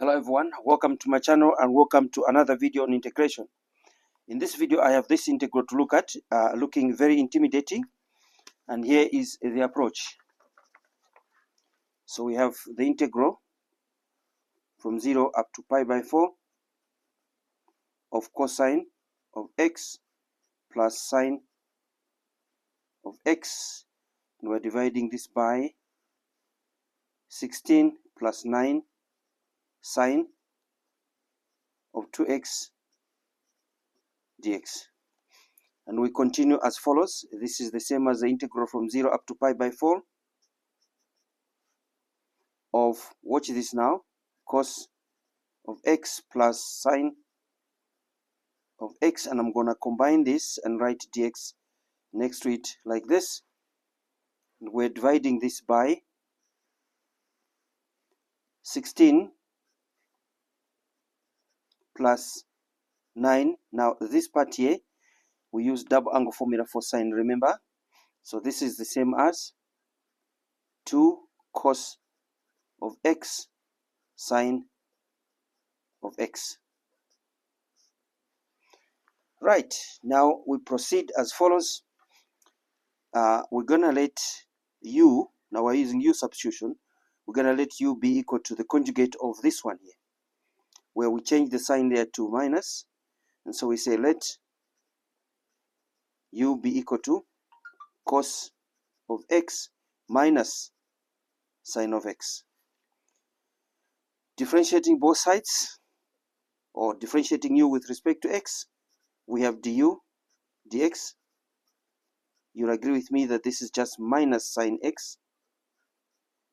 Hello everyone, welcome to my channel and welcome to another video on integration. In this video I have this integral to look at, looking very intimidating, and here is the approach. So we have the integral from 0 up to pi by 4 of cosine of x plus sine of x, and we're dividing this by 16 plus 9 sine of 2x dx. And we continue as follows. This is the same as the integral from 0 up to pi by 4 of, watch this now, cos of x plus sine of x, and I'm going to combine this and write dx next to it like this. And we're dividing this by 16 plus 9. Now this part here, we use double angle formula for sine, remember? So this is the same as 2 cos of x sine of x. Right, now we proceed as follows. We're going to let u, now we're using u substitution, we're going to let u be equal to the conjugate of this one here, where we change the sign there to minus, and so we say let u be equal to cos of x minus sine of x. Differentiating both sides, or differentiating u with respect to x, we have du dx. You'll agree with me that this is just minus sine x,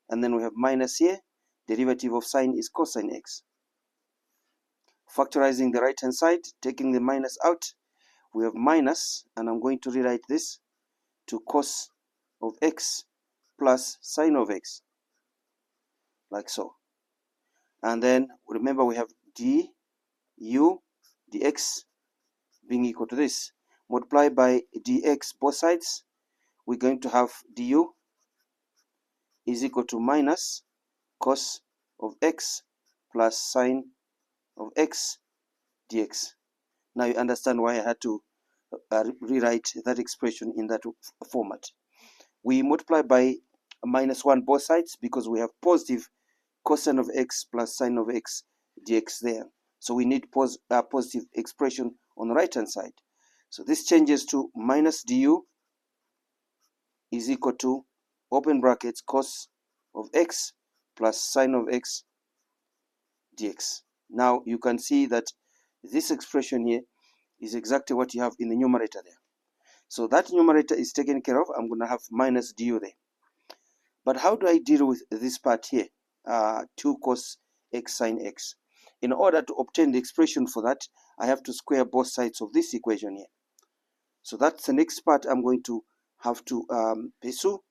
and then we have minus here. Derivative of sine is cosine x. Factorizing the right hand side, taking the minus out, we have minus, and I'm going to rewrite this to cos of x plus sine of x, like so. And then remember we have du dx being equal to this, multiplied by dx both sides. We're going to have du is equal to minus cos of x plus sine of x dx. Now you understand why I had to rewrite that expression in that format. We multiply by minus 1 both sides because we have positive cosine of x plus sine of x dx there. So we need positive expression on the right hand side. So this changes to minus du is equal to, open brackets, cos of x plus sine of x dx. Now you can see that this expression here is exactly what you have in the numerator there. So that numerator is taken care of. I'm going to have minus du there. But how do I deal with this part here? 2 cos x sine x. In order to obtain the expression for that, I have to square both sides of this equation here. So that's the next part I'm going to have to pursue.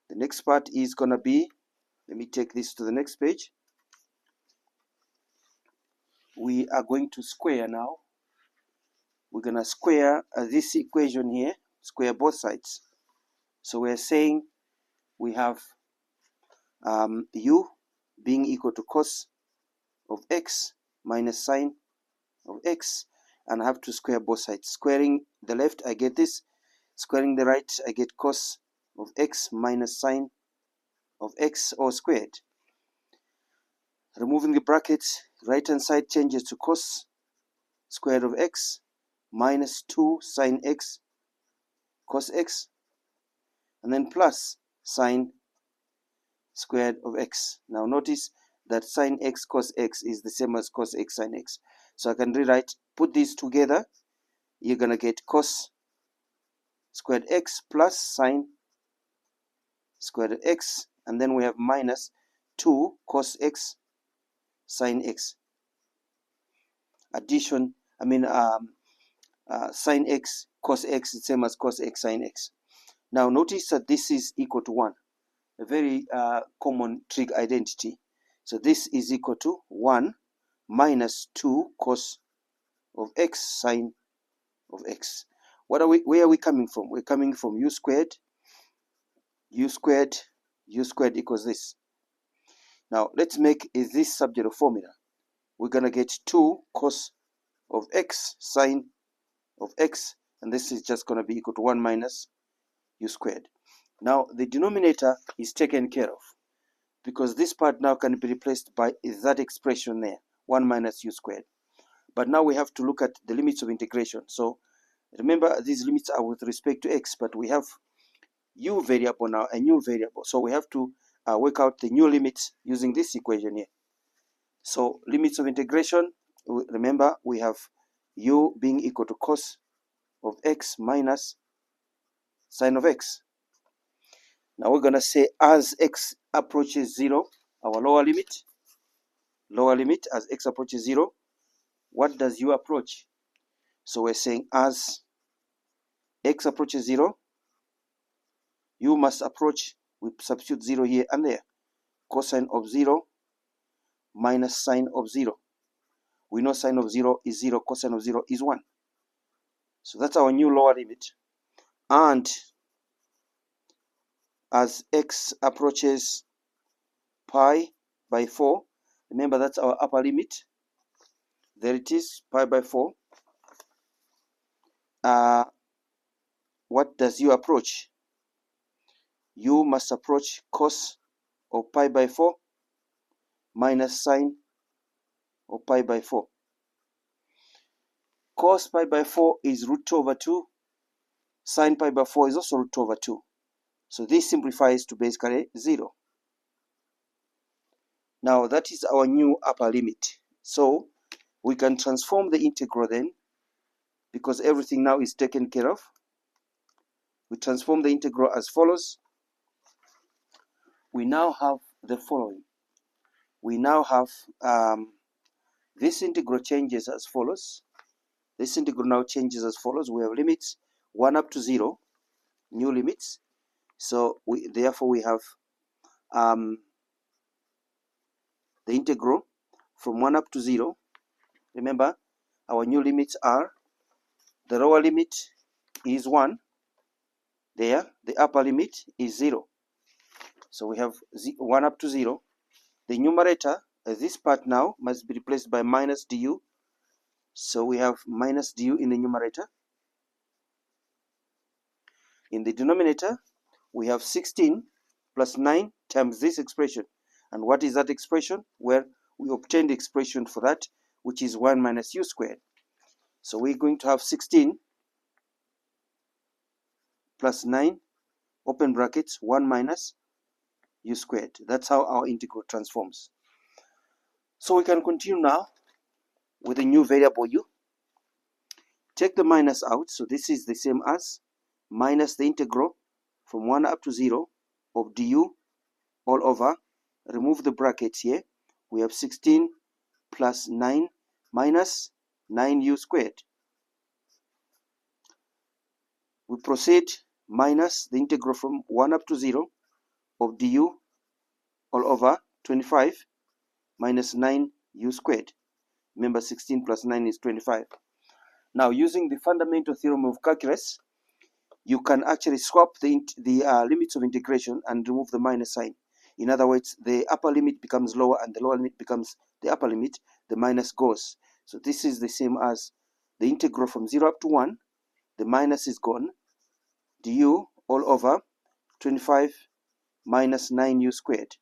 The next part is going to be, let me take this to the next page. We are going to square now. We're going to square this equation here, square both sides. So we're saying we have u being equal to cos of x minus sine of x, and I have to square both sides. Squaring the left, I get this. Squaring the right, I get cos of x minus sine of x all squared. Removing the brackets, right hand side changes to cos squared of x minus 2 sine x cos x, and then plus sine squared of x. Now notice that sine x cos x is the same as cos x sine x. So I can rewrite, put these together, you're going to get cos squared x plus sine squared x, and then we have minus 2 cos x sine x. Addition, sine x cos x is the same as cos x sine x. Now notice that this is equal to 1, a very common trig identity. So this is equal to 1 minus 2 cos of x sine of x. Where are we coming from? We're coming from u squared equals this. Now let's make this subject a formula. We're going to get 2 cos of x sine of x, and this is just going to be equal to 1 minus u squared. Now the denominator is taken care of, because this part now can be replaced by that expression there, 1 minus u squared. But now we have to look at the limits of integration. So remember, these limits are with respect to x, but we have u variable now, a new variable. So we have to work out the new limits using this equation here. So limits of integration, remember, we have u being equal to cos of x minus sine of x. Now we're going to say as x approaches 0, our lower limit as x approaches 0, what does u approach? So we're saying as x approaches 0, u must approach, we substitute 0 here and there, cosine of 0 minus sine of 0. We know sine of 0 is 0, cosine of 0 is 1. So that's our new lower limit. And as x approaches pi by 4, remember that's our upper limit. There it is, pi by 4. What does u approach? U must approach cos of pi by 4 minus sine of pi by 4. Cos pi by 4 is root 2 over 2. Sine pi by 4 is also root 2 over 2. So this simplifies to basically 0. Now that is our new upper limit. So we can transform the integral then, because everything now is taken care of. We transform the integral as follows. We now have the following. We now have this integral changes as follows. This integral now changes as follows. We have limits 1 up to 0, new limits. So therefore we have the integral from 1 up to 0. Remember, our new limits are, the lower limit is 1 there, the upper limit is 0. So we have 1 up to 0. The numerator, this part now must be replaced by minus du. So we have minus du in the numerator. In the denominator, we have 16 plus 9 times this expression. And what is that expression? Well, we obtained the expression for that, which is 1 minus u squared. So we're going to have 16 plus 9, open brackets, 1 minus u squared. That's how our integral transforms. So we can continue now with a new variable u. Take the minus out, so this is the same as minus the integral from 1 up to 0 of du all over, remove the brackets here, we have 16 plus 9 minus 9u squared. We proceed minus the integral from 1 up to 0 of du all over 25 minus 9u squared. Remember, 16 plus 9 is 25. Now, using the fundamental theorem of calculus, you can actually swap the limits of integration and remove the minus sign. In other words, the upper limit becomes lower and the lower limit becomes the upper limit. The minus goes. So this is the same as the integral from 0 up to 1. The minus is gone. Du all over 25 minus 9u squared,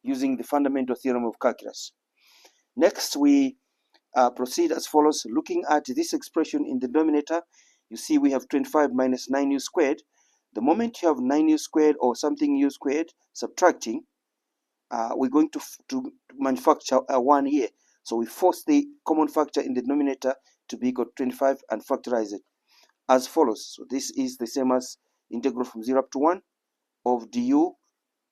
using the fundamental theorem of calculus. Next, we proceed as follows. Looking at this expression in the denominator, you see we have 25 minus 9u squared. The moment you have 9u squared or something u squared subtracting, we're going to manufacture a 1 here. So we force the common factor in the denominator to be equal to 25 and factorize it as follows. So this is the same as integral from 0 up to 1 of du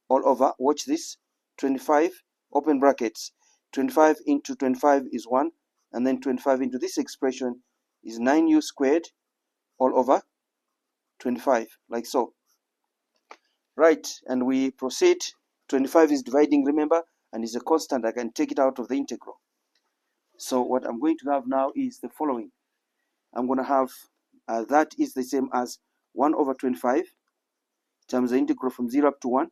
all over, watch this, 25, open brackets, 25 into 25 is 1, and then 25 into this expression is 9u squared all over 25, like so. Right, and we proceed. 25 is dividing, remember, and is a constant. I can take it out of the integral. So what I'm going to have now is the following. I'm going to have, that is the same as 1 over 25 times the integral from 0 up to 1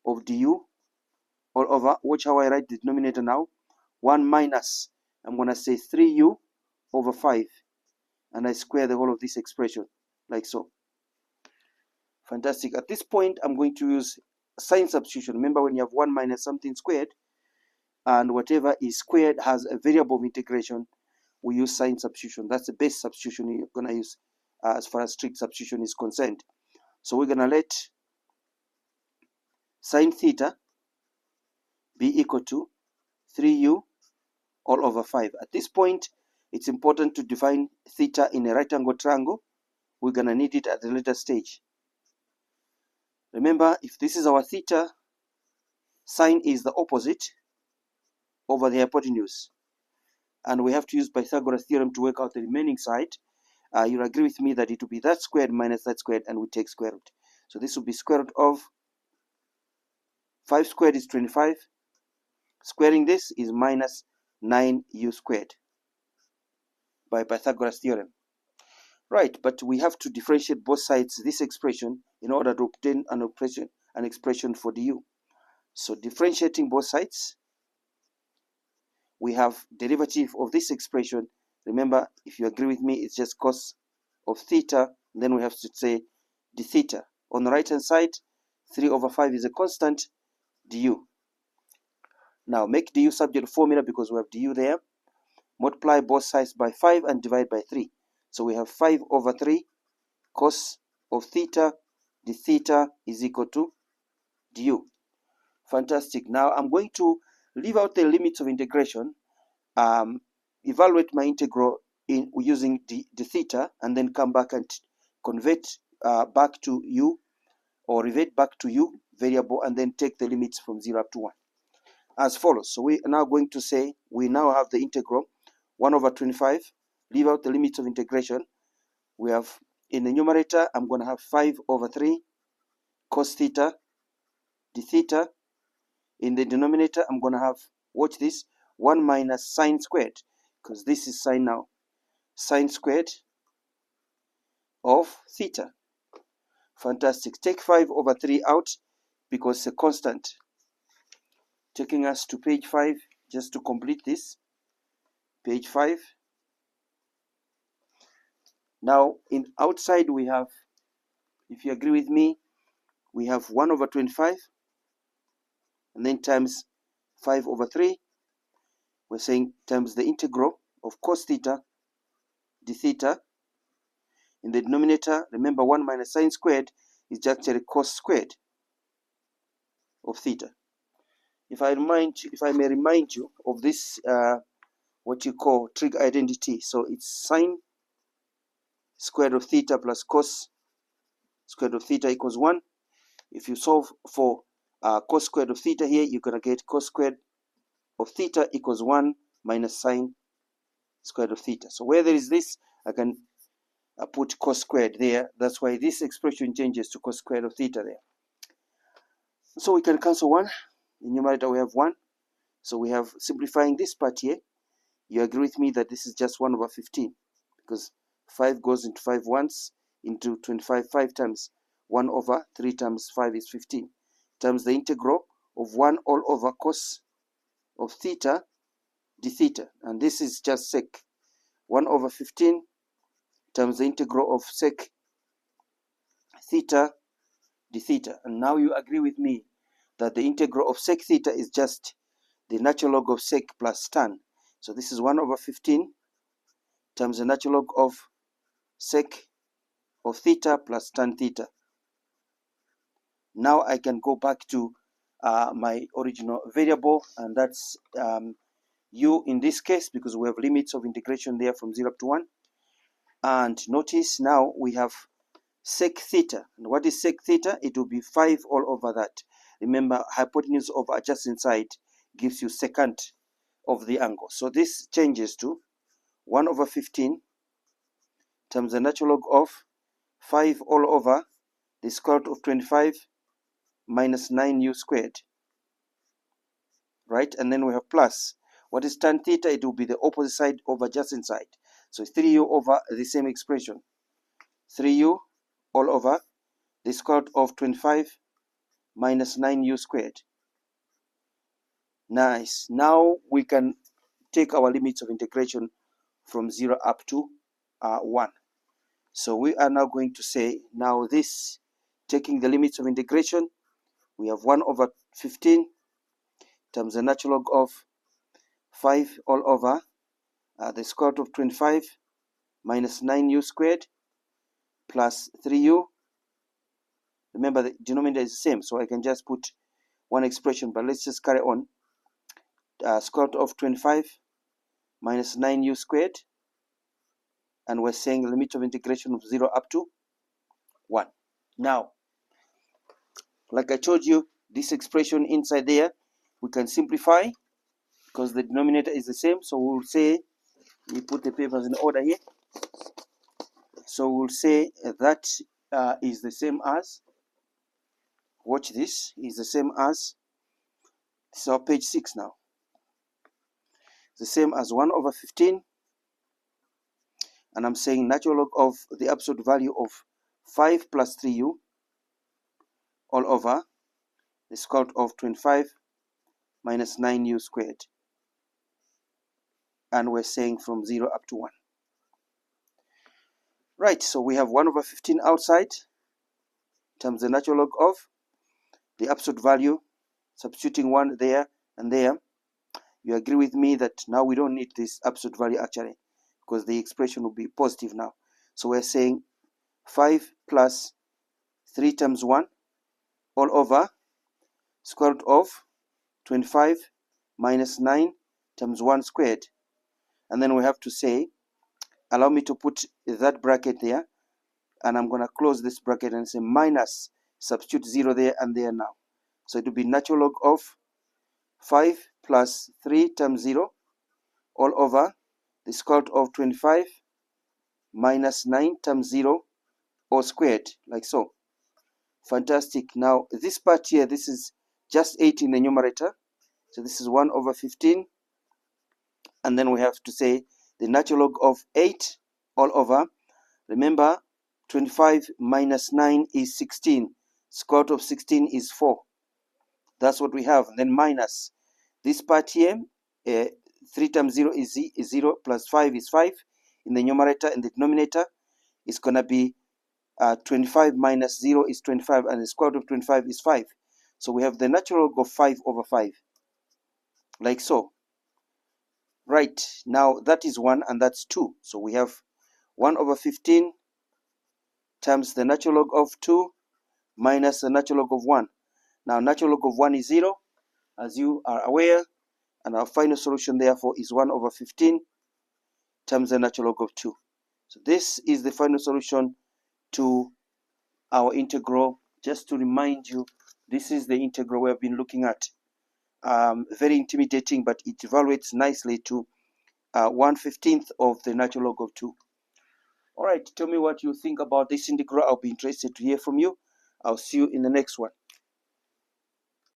of du all over, watch how I write the denominator now, 1 minus, I'm going to say 3u over 5, and I square the whole of this expression, like so. Fantastic. At this point, I'm going to use sign substitution. Remember, when you have 1 minus something squared, and whatever is squared has a variable of integration, we use sign substitution. That's the best substitution you're going to use as far as strict substitution is concerned. So we're going to let sine theta be equal to 3u all over 5. At this point, it's important to define theta in a right angle triangle. We're going to need it at the later stage. Remember, if this is our theta, sine is the opposite over the hypotenuse. And we have to use Pythagoras theorem to work out the remaining side. You'll agree with me that it will be that squared minus that squared, and we take square root. So this will be square root of 5 squared is 25. Squaring this is minus 9u squared by Pythagoras theorem. Right, but we have to differentiate both sides this expression in order to obtain an expression for du. So differentiating both sides, we have derivative of this expression. Remember, if you agree with me, it's just cos of theta. Then we have to say d theta. On the right hand side, 3 over 5 is a constant, du. Now make du subject to formula because we have du there. Multiply both sides by 5 and divide by 3. So we have 5 over 3 cos of theta d theta is equal to du. Fantastic. Now I'm going to leave out the limits of integration, evaluate my integral using d theta, and then come back and convert back to u, or revert back to u variable, and then take the limits from 0 up to 1 as follows. So we are now going to say we now have the integral 1 over 25. Leave out the limits of integration. We have in the numerator, I'm going to have 5 over 3 cos theta d theta. In the denominator, I'm going to have, watch this, 1 minus sine squared, because this is sine now, sine squared of theta. Fantastic. Take 5 over 3 out because it's a constant. Taking us to page 5, just to complete this. Page 5. Now, in outside we have, if you agree with me, we have 1 over 25, and then times 5 over 3. We're saying times the integral of cos theta d theta. In the denominator, remember 1 minus sine squared is just actually cos squared of theta. If I may remind you of this, what you call trig identity. So it's sine squared of theta plus cos squared of theta equals 1. If you solve for cos squared of theta here, you're going to get cos squared of theta equals 1 minus sine squared of theta. So where there is this, I can put cos squared there. That's why this expression changes to cos squared of theta there. So we can cancel 1. In numerator we have 1. So we have, simplifying this part here, you agree with me that this is just 1 over 15, because 5 goes into 5 once, into 25 5 times. 1 over 3 times 5 is 15, times the integral of 1 all over cos of theta d theta, and this is just sec. 1 over 15 times the integral of sec theta d theta. And now you agree with me that the integral of sec theta is just the natural log of sec plus tan. So this is 1 over 15 times the natural log of sec of theta plus tan theta. Now I can go back to my original variable, and that's u in this case, because we have limits of integration there from 0 up to 1. And notice now we have sec theta. And what is sec theta? It will be 5 all over that. Remember, hypotenuse over adjacent side gives you secant of the angle. So this changes to 1 over 15 times the natural log of 5 all over the square root of 25 minus 9u squared. Right? And then we have plus. What is tan theta? It will be the opposite side of adjacent side. So it's 3u over the same expression. 3u all over the square root of 25 minus 9u squared. Nice. Now we can take our limits of integration from 0 up to 1. So we are now going to say, now this, taking the limits of integration, we have 1 over 15 times the natural log of 5 all over the square root of 25 minus 9u squared plus 3u. Remember, the denominator is the same, so I can just put one expression, but let's just carry on. Square root of 25 minus 9u squared, and we're saying the limit of integration of 0 up to 1. Now, like I told you, this expression inside there, we can simplify because the denominator is the same. So we'll say, we put the papers in order here. So we'll say that is the same as, watch this, is the same as, so page 6 now. The same as 1 over 15, and I'm saying natural log of the absolute value of 5 plus 3u all over the square root of 25 minus 9u squared. And we're saying from 0 up to 1. Right, so we have 1 over 15 outside times the natural log of the absolute value, substituting 1 there and there. You agree with me that now we don't need this absolute value actually, because the expression will be positive now. So we're saying 5 plus 3 times 1 all over square root of 25 minus 9 times 1 squared. And then we have to say, allow me to put that bracket there, and I'm going to close this bracket and say minus, substitute 0 there and there now. So it will be natural log of 5 plus 3 times 0 all over the square root of 25 minus 9 times 0 all squared, like so. Fantastic. Now this part here, this is just 8 in the numerator. So this is 1 over 15. And then we have to say the natural log of 8 all over. Remember, 25 minus 9 is 16. Square root of 16 is 4. That's what we have. And then minus this part here, 3 times 0 is 0, plus 5 is 5 in the numerator, and the denominator is going to be 25 minus 0 is 25, and the square root of 25 is 5. So we have the natural log of 5 over 5, like so. Right, now that is 1 and that's 2. So we have 1 over 15 times the natural log of 2 minus the natural log of 1. Now natural log of 1 is 0, as you are aware, and our final solution therefore is 1 over 15 times the natural log of 2. So this is the final solution to our integral. Just to remind you, this is the integral we have been looking at. Very intimidating, but it evaluates nicely to 1/15 of the natural log of 2. All right, tell me what you think about this integral. I'll be interested to hear from you. I'll see you in the next one.